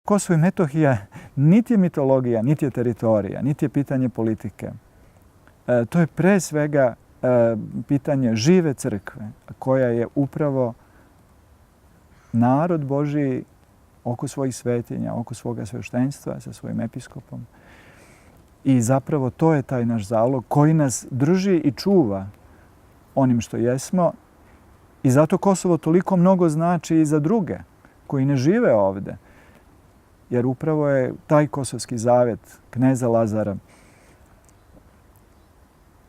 Kosovo i Metohija niti je mitologija, niti je teritorija, niti je pitanje politike. To je pre svega pitanje žive crkve, koja je upravo narod Božiji oko svojih svetinja, oko svoga sveštenstva sa svojim episkopom. I zapravo to je taj naš zalog koji nas drži i čuva onim što jesmo. I zato Kosovo toliko mnogo znači i za druge koji ne žive ovde. Jer upravo je taj Kosovski zavet kneza Lazara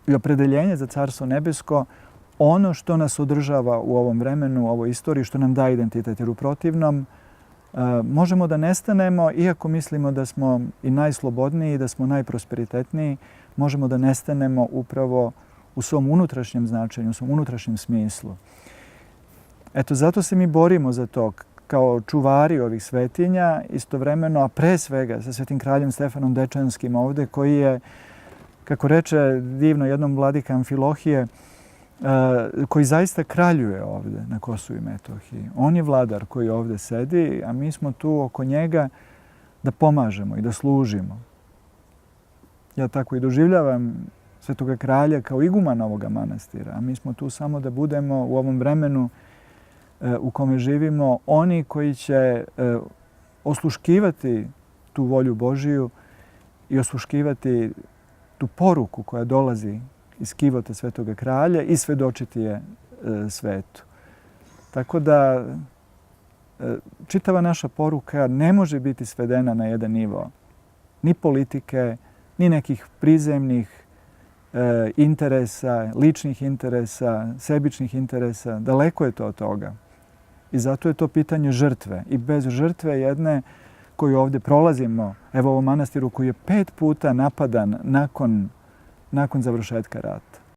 i opredeljenje za Carstvo nebesko ono što nas održava u ovom vremenu, u ovoj istoriji, što nam da identitet. Jer u protivnom možemo da nestanemo, iako mislimo da smo i najslobodniji, da smo najprosperitetniji, možemo da nestanemo upravo u svom unutrašnjem značenju, u svom unutrašnjem smislu. Eto, zato se mi borimo za to kao čuvari ovih svetinja, istovremeno, a pre svega sa svetim kraljem Stefanom Dečanskim ovde, koji je, kako reče divno jednom vladika Amfilohije, koji zaista kraljuje ovde na Kosovu i Metohiji. On je vladar koji ovde sedi, a mi smo tu oko njega da pomažemo i da služimo. Ja tako i doživljavam svetoga kralja kao igumana ovoga manastira, a mi smo tu samo da budemo u ovom vremenu u kome živimo oni koji će osluškivati tu volju Božiju i osluškivati tu poruku koja dolazi iz kivota svetoga kralja i svedočiti je svetu. Tako da čitava naša poruka ne može biti svedena na jedan nivo ni politike, ni nekih prizemnih interesa, ličnih interesa, sebičnih interesa. Daleko je to od toga. I zato je to pitanje žrtve. I bez žrtve jedne koju ovdje prolazimo, evo u ovom manastiru koji je 5 puta napadan nakon završetka rata.